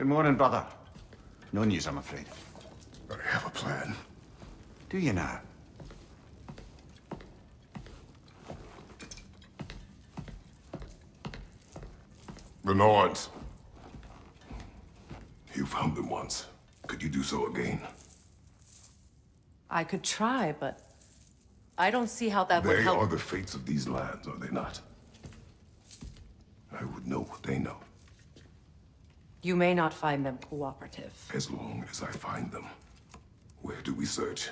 Good morning, brother. No news, I'm afraid. I have a plan. Do you now? The Norns. You found them once. Could you do so again? I could try, but I don't see how that would help. They are the fates of these lands, are they not? I would know what they know. You may not find them cooperative. As long as I find them. Where do we search?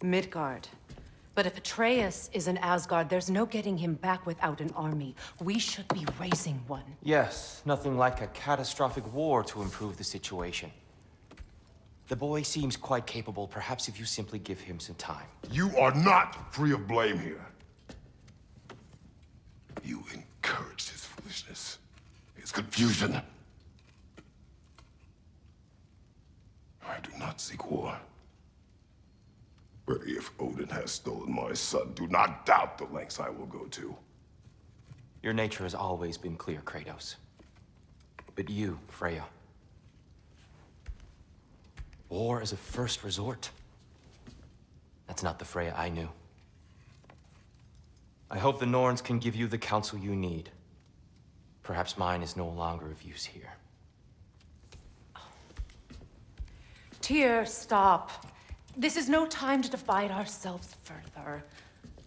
Midgard. But if Atreus is in Asgard, there's no getting him back without an army. We should be raising one. Yes, nothing like a catastrophic war to improve the situation. The boy seems quite capable. Perhaps if you simply give him some time. You are not free of blame here. You encouraged his foolishness, his confusion. I do not seek war. But if Odin has stolen my son, do not doubt the lengths I will go to. Your nature has always been clear, Kratos. But you, Freya. War is a first resort. That's not the Freya I knew. I hope the Norns can give you the counsel you need. Perhaps mine is no longer of use here. Tyr, stop. This is no time to divide ourselves further.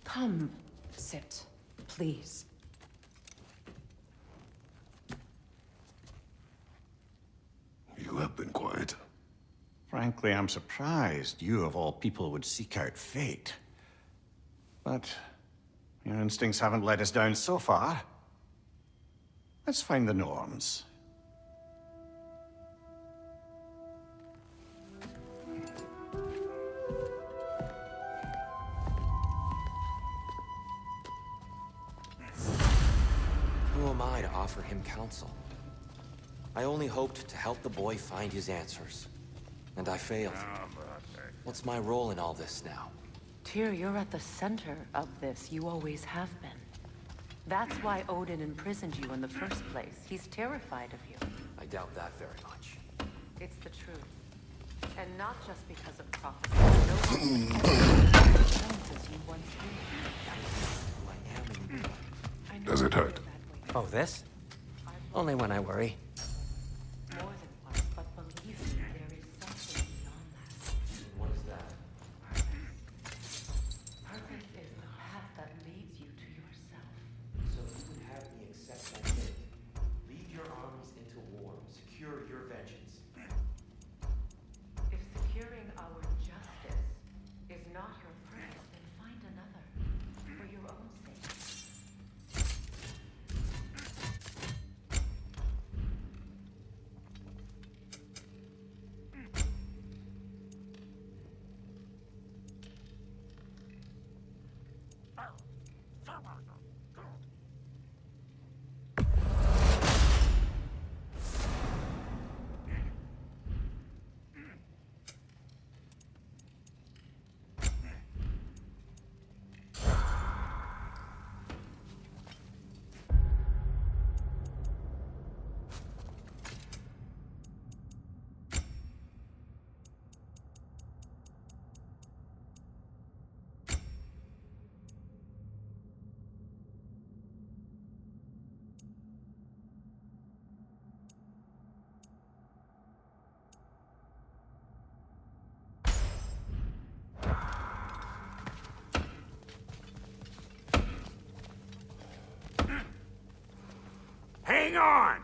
Come, sit, please. You have been quiet. Frankly, I'm surprised you, of all people, would seek out fate. But your instincts haven't let us down so far. Let's find the Norns. Who am I to offer him counsel? I only hoped to help the boy find his answers. And I failed. What's my role in all this now? Tyr, you're at the center of this. You always have been. That's why Odin imprisoned you in the first place. He's terrified of you. I doubt that very much. It's the truth. And not just because of prophecy. No one as you once did. Does it hurt? Oh, this? Only when I worry. More than once, but believe me, there is something beyond that. What is that? Purpose is the path that leads you to yourself. So you would have me accept that fate. Lead your armies into war. Secure your vengeance. If securing our justice is not your purpose, then find another. For your own sake. Hang on!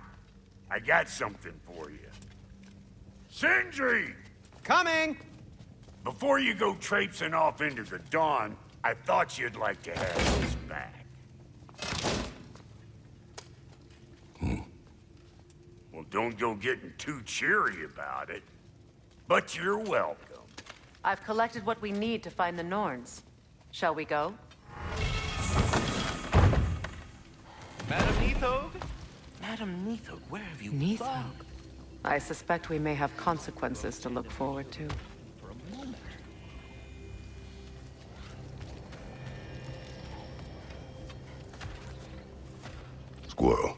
I got something for you. Sindri! Coming! Before you go traipsing off into the dawn, I thought you'd like to have this back. Well, don't go getting too cheery about it. But you're welcome. I've collected what we need to find the Norns. Shall we go? Madam Neathog? Madam Neathog, where have you Neathog. I suspect we may have consequences to look forward to. For a moment. Squirrel,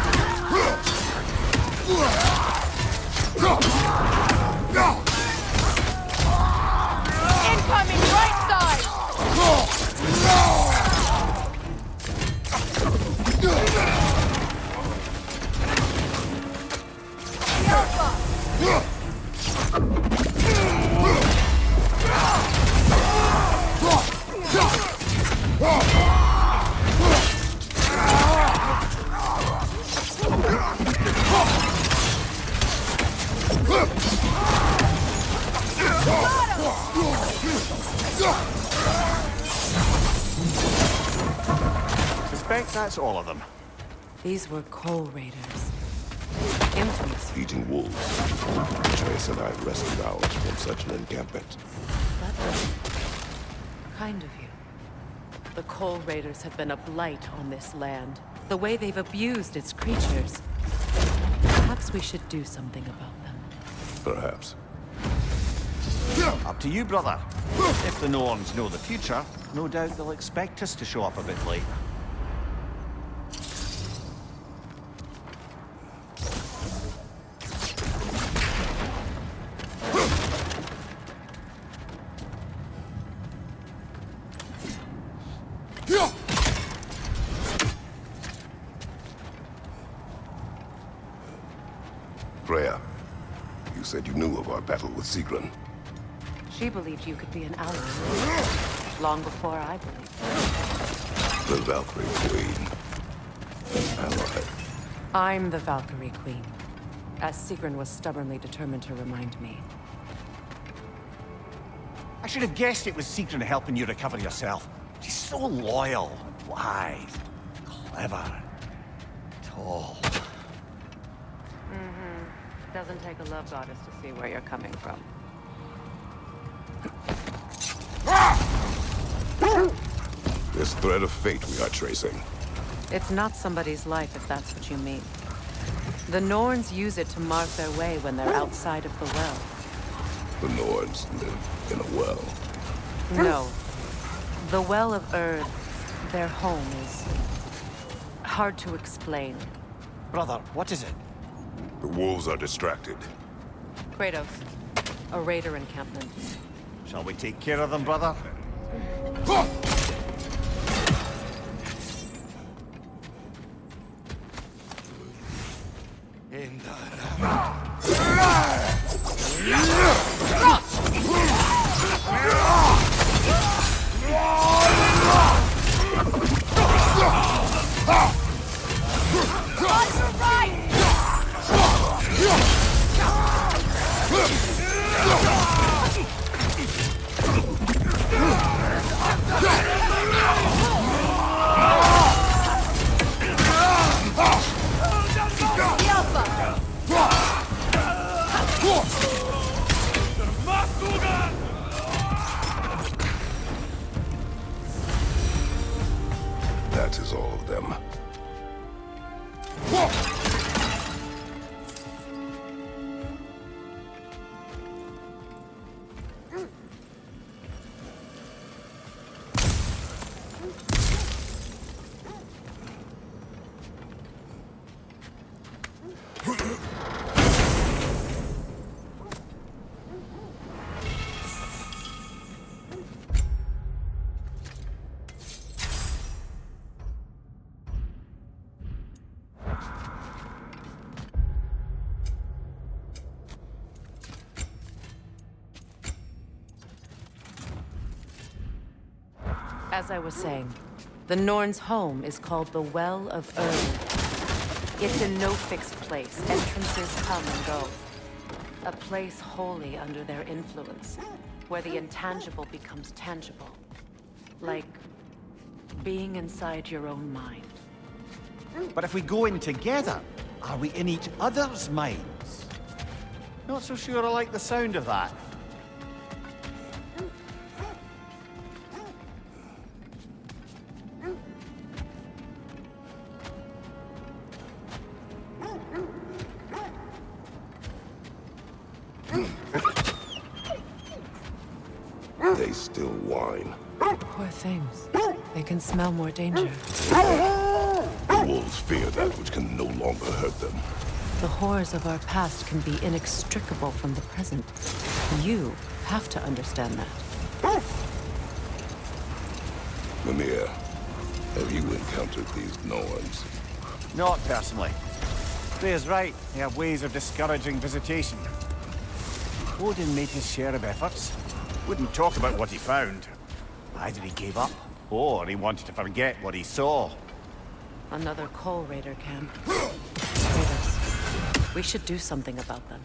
Suspect that's all of them. These were Coal Raiders. Infamous. Eating wolves. Trace and I rescued ours from such an encampment. That was kind of you. The Coal Raiders have been a blight on this land. The way they've abused its creatures. Perhaps we should do something about them. Perhaps. Up to you, brother. If the Norns know the future, no doubt they'll expect us to show up a bit late. Freya, you said you knew of our battle with Sigrun. She believed you could be an ally. Long before I believed. The Valkyrie Queen. An ally. I'm the Valkyrie Queen, as Sigrun was stubbornly determined to remind me. I should have guessed it was Sigrun helping you recover yourself. She's so loyal, and wise, clever, tall. Doesn't take a love goddess to see where you're coming from. This thread of fate we are tracing. It's not somebody's life, if that's what you mean. The Norns use it to mark their way when they're outside of the well. The Norns live in a well. No. The Well of Erd, their home, is hard to explain. Brother, what is it? The wolves are distracted. Kratos, a raider encampment. Shall we take care of them, brother? That is all of them. As I was saying, the Norns' home is called the Well of Erd. It's in no fixed place. Entrances come and go. A place wholly under their influence, where the intangible becomes tangible. Like being inside your own mind. But if we go in together, are we in each other's minds? Not so sure I like the sound of that. They still whine. Poor things. They can smell more danger. The wolves fear that which can no longer hurt them. The horrors of our past can be inextricable from the present. You have to understand that. Mimir, have you encountered these Norns? Not personally. Freya's right. They have ways of discouraging visitation. Odin made his share of efforts. Wouldn't talk about what he found. Either he gave up, or he wanted to forget what he saw. Another Coal Raider camp. Raiders. We should do something about them.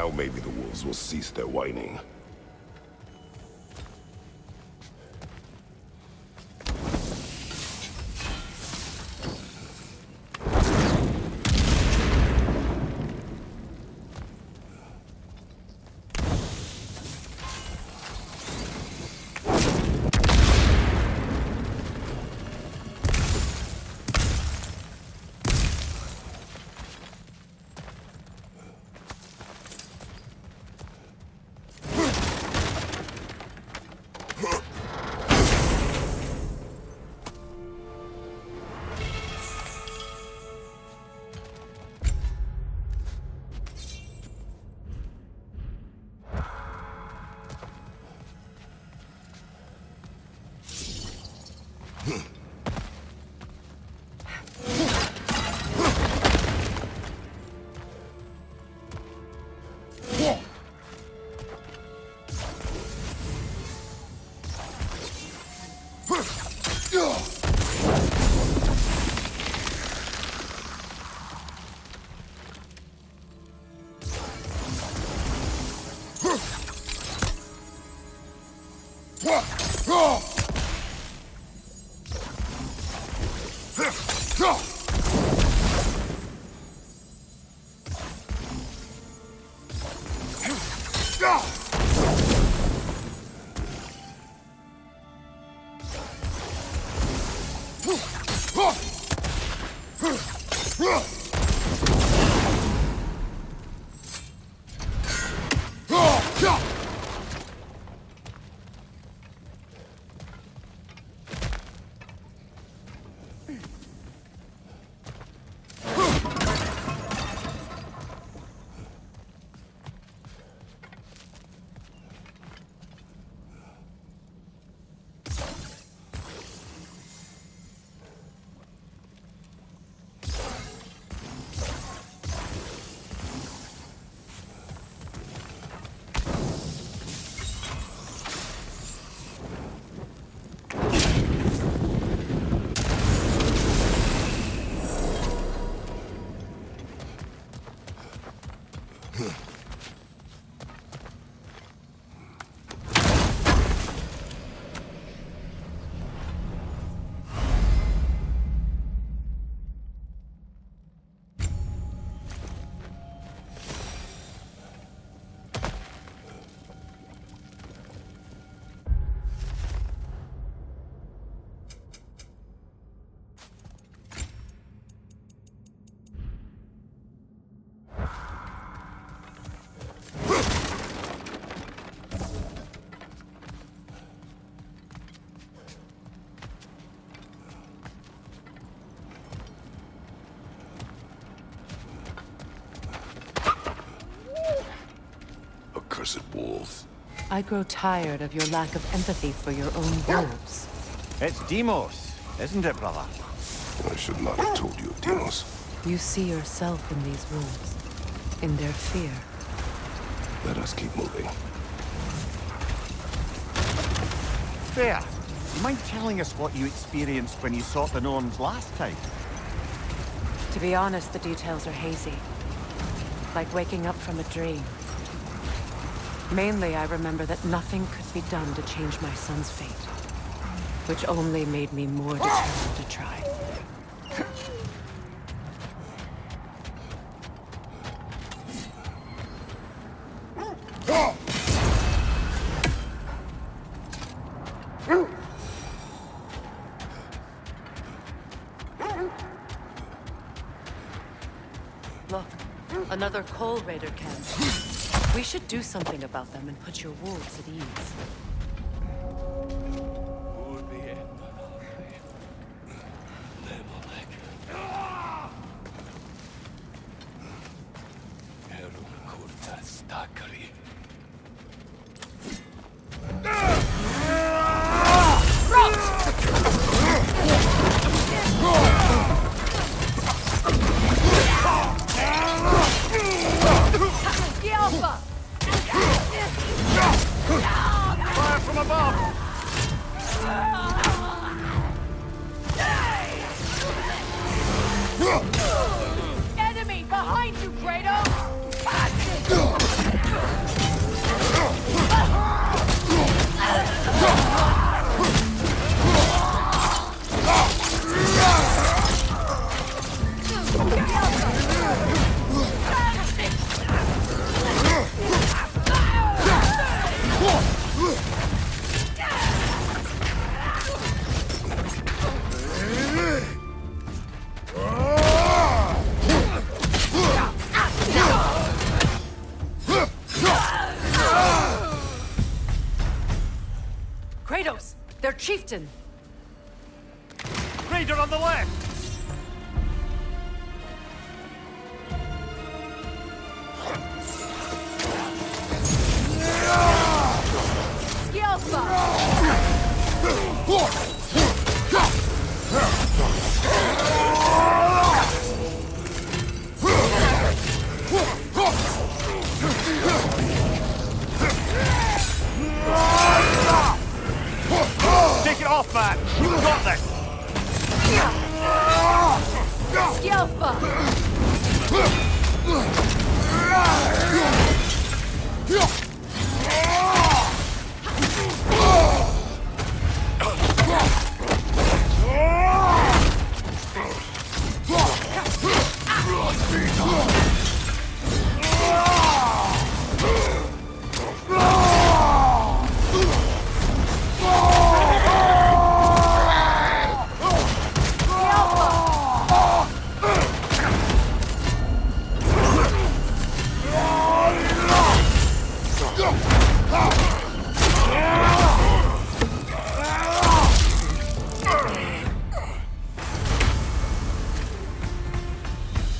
Now maybe the wolves will cease their whining. Accursed wolves. I grow tired of your lack of empathy for your own wolves. It's Demos, isn't it, brother? I should not have told you of Demos. You see yourself in these wolves, in their fear. Let us keep moving. Fair. You mind telling us what you experienced when you sought the Norns last time? To be honest, the details are hazy. Like waking up from a dream. Mainly, I remember that nothing could be done to change my son's fate. Which only made me more determined to try. Look, another Coal Raider camp. We should do something about them and put your wolves at ease. Chieftain! Raider on the left! Take it off, man! You've got this!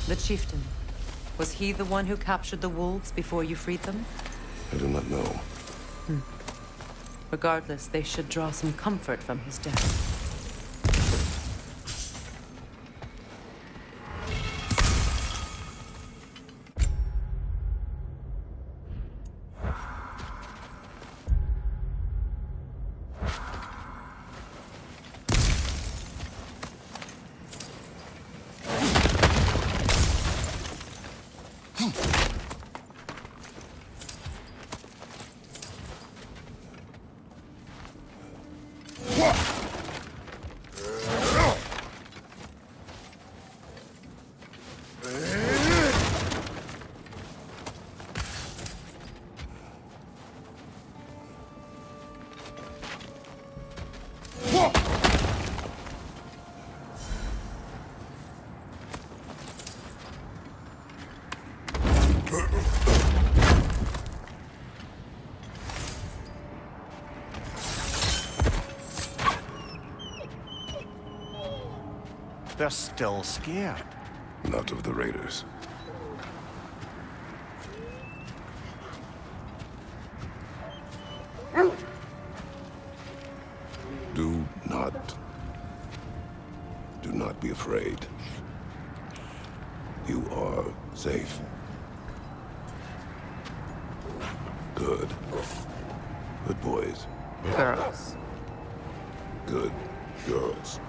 The chieftain. Was he the one who captured the wolves before you freed them? I do not know. Regardless, they should draw some comfort from his death. They're still scared. Not of the raiders. Do not be afraid. You are safe. Good. Good boys. Girls. Good girls.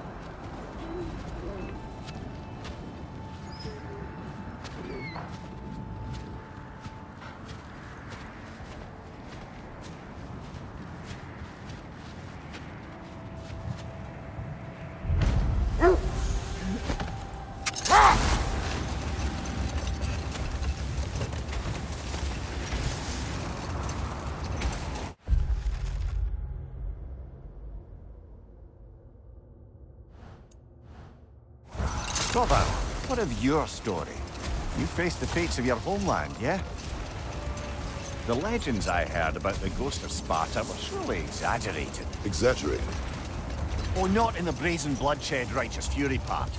Brother, what of your story? You faced the fates of your homeland, yeah? The legends I heard about the ghost of Sparta were surely exaggerated. Exaggerated? Oh, not in the brazen bloodshed righteous fury part.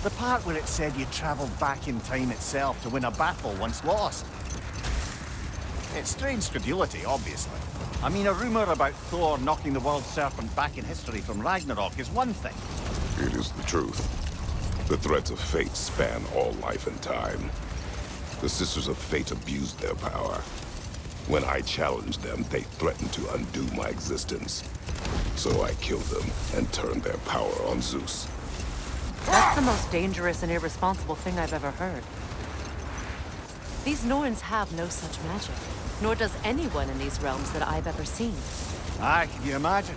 The part where it said you traveled back in time itself to win a battle once lost. It's strange credulity, obviously. I mean, a rumor about Thor knocking the world serpent back in history from Ragnarok is one thing. It is the truth. The threads of fate span all life and time. The Sisters of Fate abused their power. When I challenged them, they threatened to undo my existence. So I killed them and turned their power on Zeus. That's the most dangerous and irresponsible thing I've ever heard. These Norns have no such magic, nor does anyone in these realms that I've ever seen. Aye, can you imagine?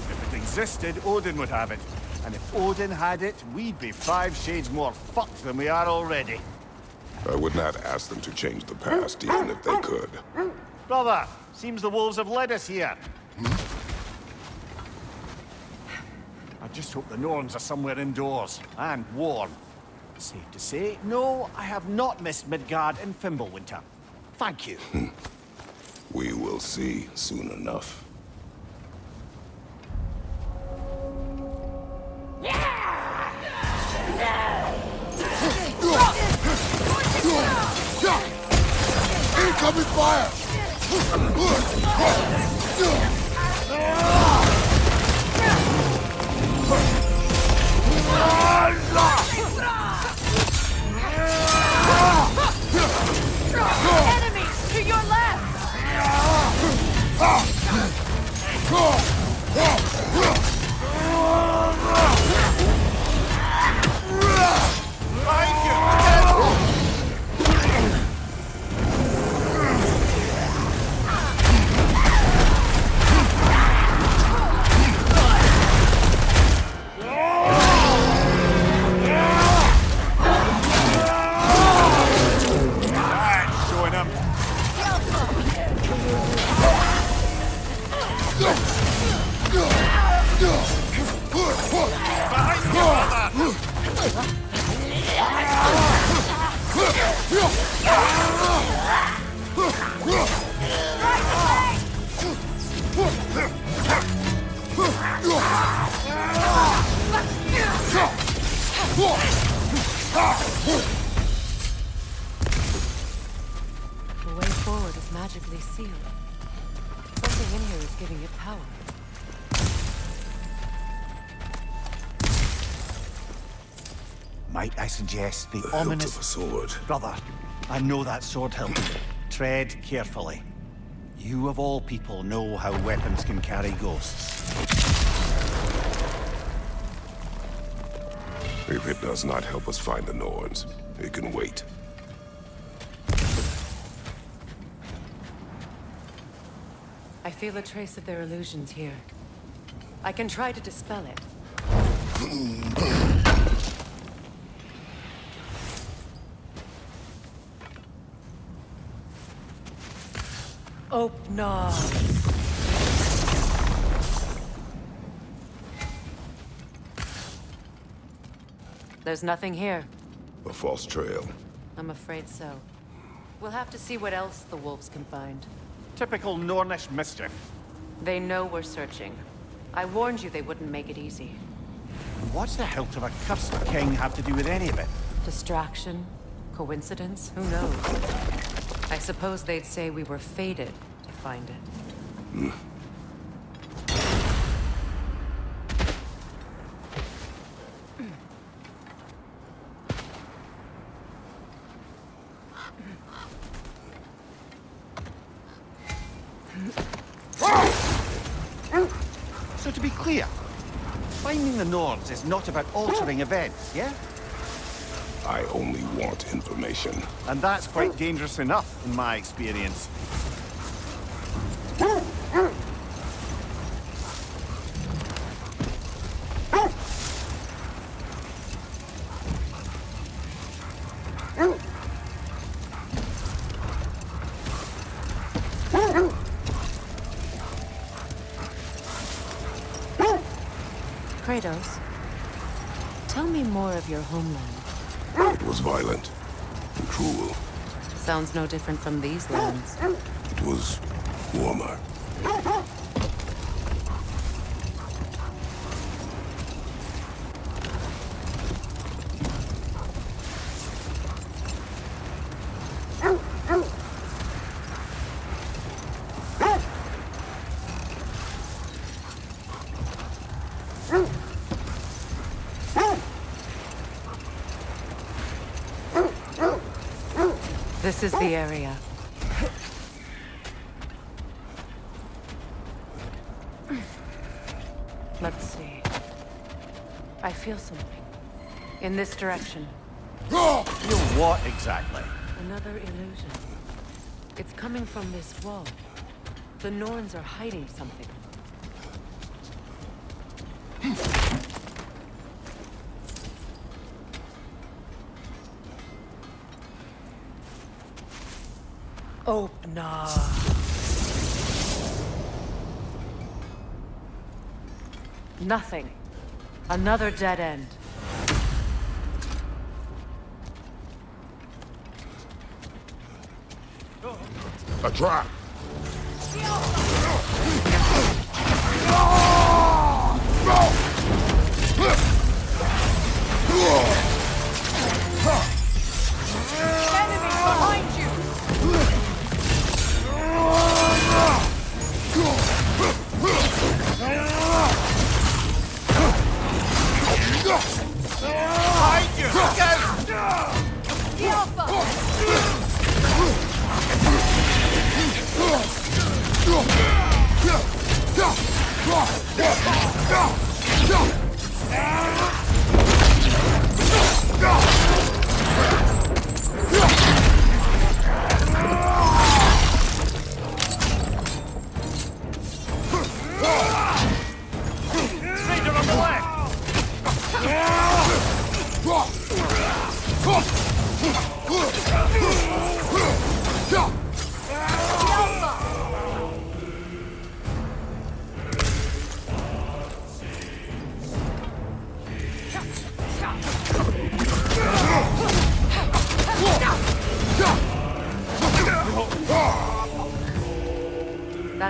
If it existed, Odin would have it. And if Odin had it, we'd be 5 shades more fucked than we are already. I would not ask them to change the past, even if they could. Brother, seems the wolves have led us here. I just hope the Norns are somewhere indoors, and warm. Safe to say, no, I have not missed Midgard in Fimbulwinter. Thank you. We will see soon enough. Incoming fire! Enemies to your left! Showing him. The way forward is magically sealed. Something in here is giving it power. Might I suggest the The hilt ominous... of a sword. Brother, I know that sword hilt. Tread carefully. You of all people know how weapons can carry ghosts. If it does not help us find the Norns, it can wait. I feel a trace of their illusions here. I can try to dispel it. Open up. There's nothing here. A false trail. I'm afraid so. We'll have to see what else the wolves can find. Typical Nornish mischief. They know we're searching. I warned you they wouldn't make it easy. What's the hilt of a cursed king have to do with any of it? Distraction? Coincidence? Who knows? I suppose they'd say we were fated to find it. So to be clear, finding the Norns is not about altering events, yeah? I only want information. And that's quite dangerous enough, in my experience. Kratos, tell me more of your homeland. It was violent and cruel. Sounds no different from these lands. It was warmer. This is the area. Let's see. I feel something. In this direction. Feel what exactly? Another illusion. It's coming from this wall. The Norns are hiding something. Open up. Nothing. Another dead end. A trap! Enemy behind you!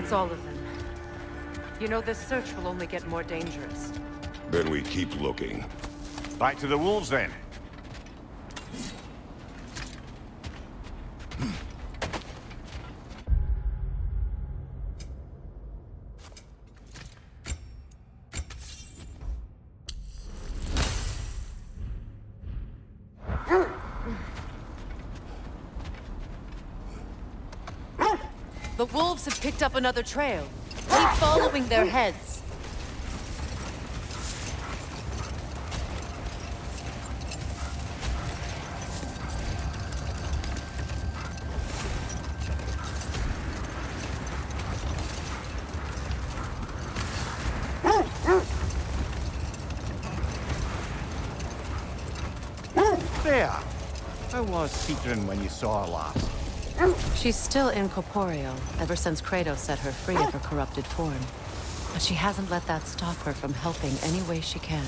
That's all of them. You know, this search will only get more dangerous. Then we keep looking. Back to the wolves, then. The wolves have picked up another trail. Keep following their heads. There. How was Sigrun when you saw her last? She's still incorporeal, ever since Kratos set her free of her corrupted form. But she hasn't let that stop her from helping any way she can.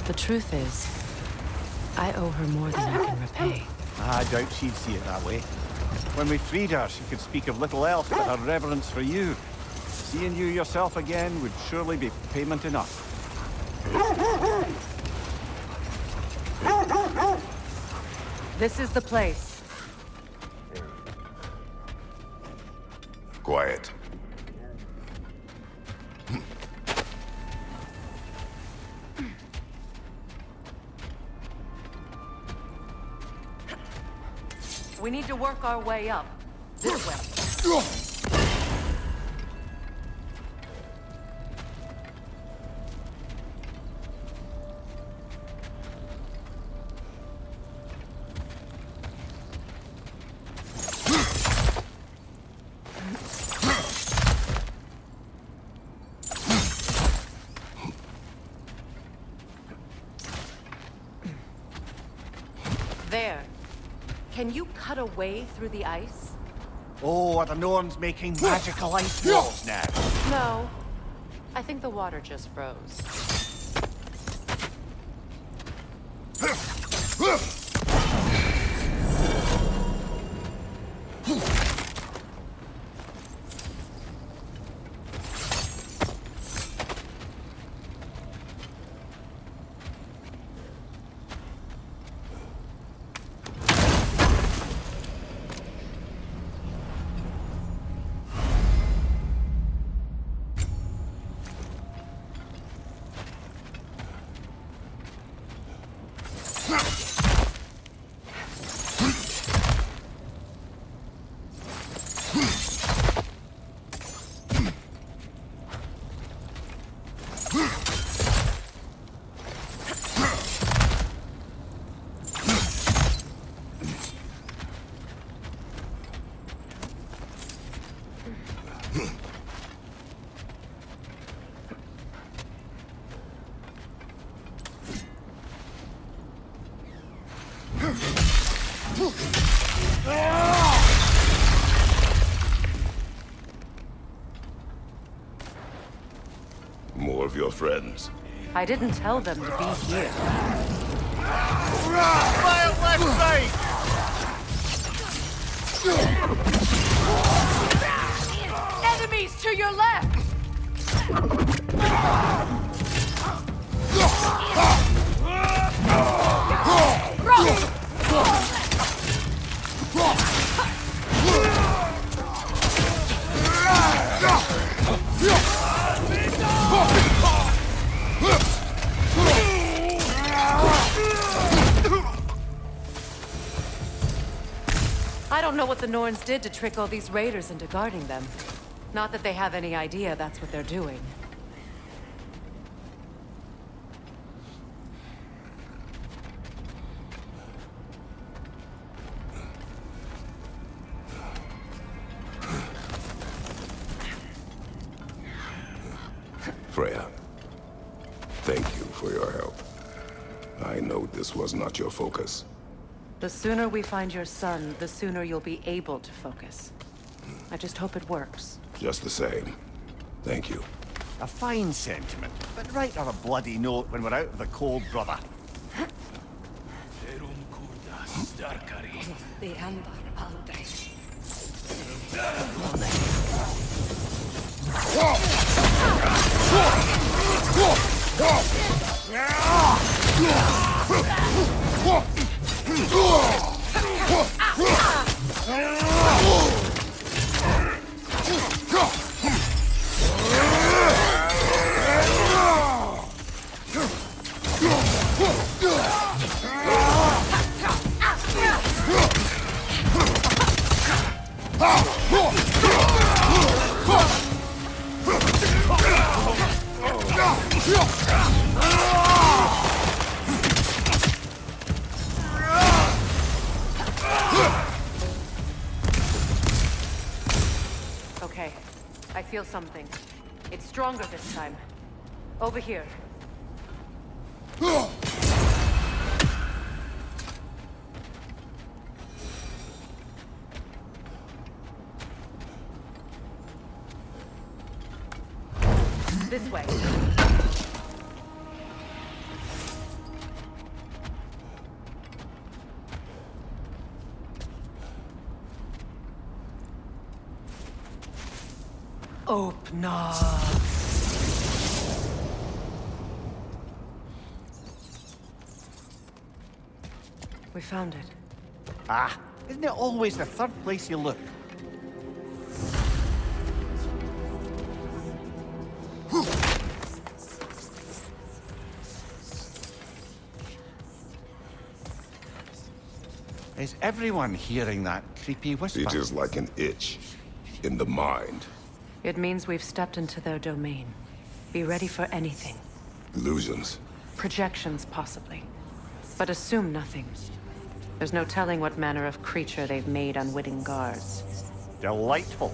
The truth is, I owe her more than I can repay. I doubt she'd see it that way. When we freed her, she could speak of little else but her reverence for you. Seeing you yourself again would surely be payment enough. This is the place. Quiet. We need to work our way up. This way. There. Can you cut a way through the ice? Oh, are the Norns making magical ice walls now? No. I think the water just froze. More of your friends. I didn't tell them to be here. Fire left side! Enemies to your left! I don't know what the Norns did to trick all these raiders into guarding them. Not that they have any idea that's what they're doing. Freya, thank you for your help. I know this was not your focus. The sooner we find your son, the sooner you'll be able to focus. I just hope it works. Just the same. Thank you. A fine sentiment, but write her a bloody note when we're out of the cold, brother. The Amber aldrig. Okay, I feel something. It's stronger this time. Over here. This way. Open up. We found it. Ah, isn't it always the third place you look? Is everyone hearing that creepy whisper? It is like an itch in the mind. It means we've stepped into their domain. Be ready for anything. Illusions. Projections, possibly. But assume nothing. There's no telling what manner of creature they've made unwitting guards. Delightful.